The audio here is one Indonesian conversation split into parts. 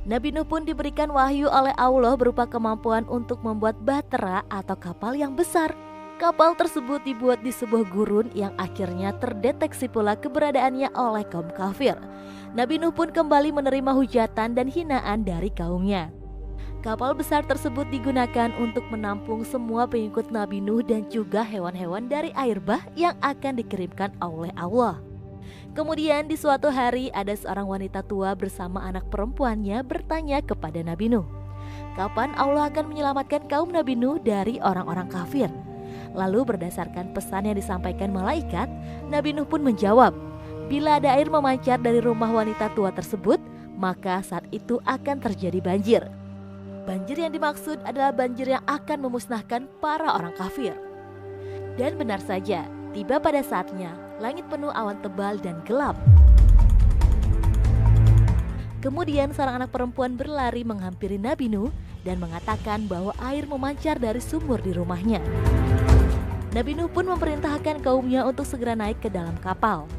Nabi Nuh pun diberikan wahyu oleh Allah berupa kemampuan untuk membuat bahtera atau kapal yang besar. Kapal tersebut dibuat di sebuah gurun yang akhirnya terdeteksi pula keberadaannya oleh kaum kafir. Nabi Nuh pun kembali menerima hujatan dan hinaan dari kaumnya. Kapal besar tersebut digunakan untuk menampung semua pengikut Nabi Nuh dan juga hewan-hewan dari air bah yang akan dikirimkan oleh Allah. Kemudian di suatu hari ada seorang wanita tua bersama anak perempuannya bertanya kepada Nabi Nuh, kapan Allah akan menyelamatkan kaum Nabi Nuh dari orang-orang kafir? Lalu berdasarkan pesan yang disampaikan malaikat, Nabi Nuh pun menjawab, bila ada air memancar dari rumah wanita tua tersebut, maka saat itu akan terjadi banjir. Banjir yang dimaksud adalah banjir yang akan memusnahkan para orang kafir. Dan benar saja, tiba pada saatnya, langit penuh awan tebal dan gelap. Kemudian seorang anak perempuan berlari menghampiri Nabi Nuh dan mengatakan bahwa air memancar dari sumur di rumahnya. Nabi Nuh pun memerintahkan kaumnya untuk segera naik ke dalam kapal.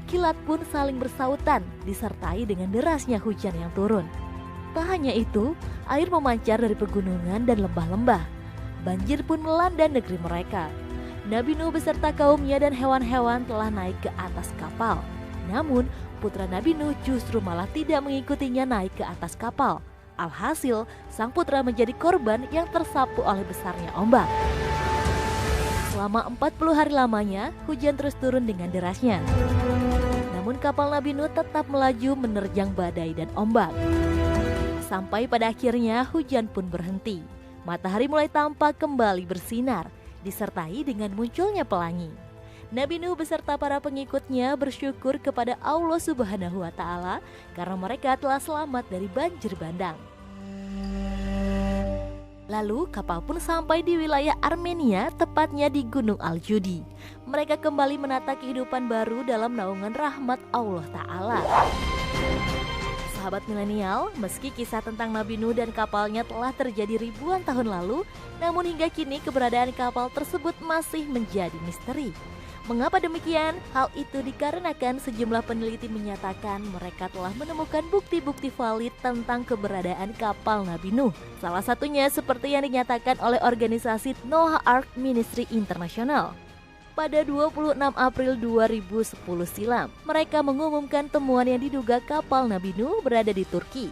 Kilat pun saling bersautan disertai dengan derasnya hujan yang turun. Tak hanya itu, air memancar dari pegunungan dan lembah-lembah. Banjir pun melanda negeri mereka. Nabi Nuh beserta kaumnya dan hewan-hewan telah naik ke atas kapal. Namun, putra Nabi Nuh justru malah tidak mengikutinya naik ke atas kapal. Alhasil, sang putra menjadi korban yang tersapu oleh besarnya ombak. Selama 40 hari lamanya, hujan terus turun dengan derasnya. Namun kapal Nabi Nuh tetap melaju menerjang badai dan ombak. Sampai pada akhirnya hujan pun berhenti. Matahari mulai tampak kembali bersinar, disertai dengan munculnya pelangi. Nabi Nuh beserta para pengikutnya bersyukur kepada Allah Subhanahu wa Ta'ala karena mereka telah selamat dari banjir bandang. Lalu kapal pun sampai di wilayah Armenia, tepatnya di Gunung Al-Judi. Mereka kembali menata kehidupan baru dalam naungan rahmat Allah Ta'ala. Sahabat milenial, meski kisah tentang Nabi Nuh dan kapalnya telah terjadi ribuan tahun lalu, namun hingga kini keberadaan kapal tersebut masih menjadi misteri. Mengapa demikian? Hal itu dikarenakan sejumlah peneliti menyatakan mereka telah menemukan bukti-bukti valid tentang keberadaan kapal Nabi Nuh. Salah satunya seperti yang dinyatakan oleh organisasi Noah Ark Ministry International. Pada 26 April 2010 silam, mereka mengumumkan temuan yang diduga kapal Nabi Nuh berada di Turki.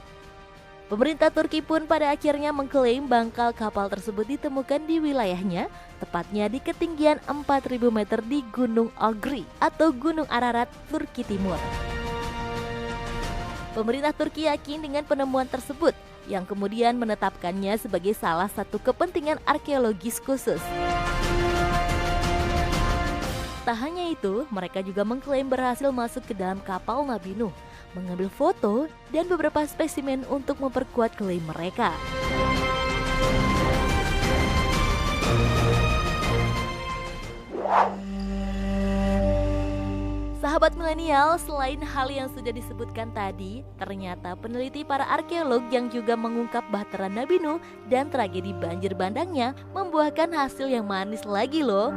Pemerintah Turki pun pada akhirnya mengklaim bangkal kapal tersebut ditemukan di wilayahnya, tepatnya di ketinggian 4.000 meter di Gunung Ogri atau Gunung Ararat, Turki Timur. Pemerintah Turki yakin dengan penemuan tersebut, yang kemudian menetapkannya sebagai salah satu kepentingan arkeologis khusus. Tak hanya itu, mereka juga mengklaim berhasil masuk ke dalam kapal Nabi Nuh, mengambil foto dan beberapa spesimen untuk memperkuat klaim mereka. Sahabat milenial, selain hal yang sudah disebutkan tadi, ternyata peneliti para arkeolog yang juga mengungkap bahtera Nabi Nuh dan tragedi banjir bandangnya membuahkan hasil yang manis lagi loh.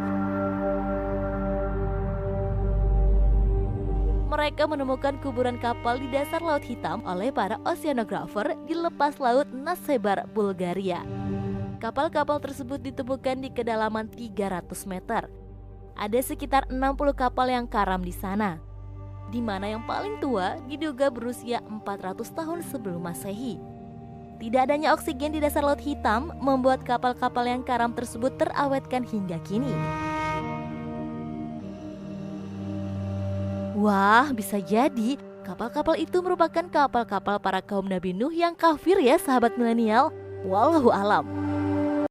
Mereka menemukan kuburan kapal di dasar Laut Hitam oleh para oceanographer di lepas laut Nasebar, Bulgaria. Kapal-kapal tersebut ditemukan di kedalaman 300 meter. Ada sekitar 60 kapal yang karam di sana, di mana yang paling tua diduga berusia 400 tahun sebelum Masehi. Tidak adanya oksigen di dasar Laut Hitam membuat kapal-kapal yang karam tersebut terawetkan hingga kini. Wah, bisa jadi kapal-kapal itu merupakan kapal-kapal para kaum Nabi Nuh yang kafir ya sahabat milenial. Wallahu alam.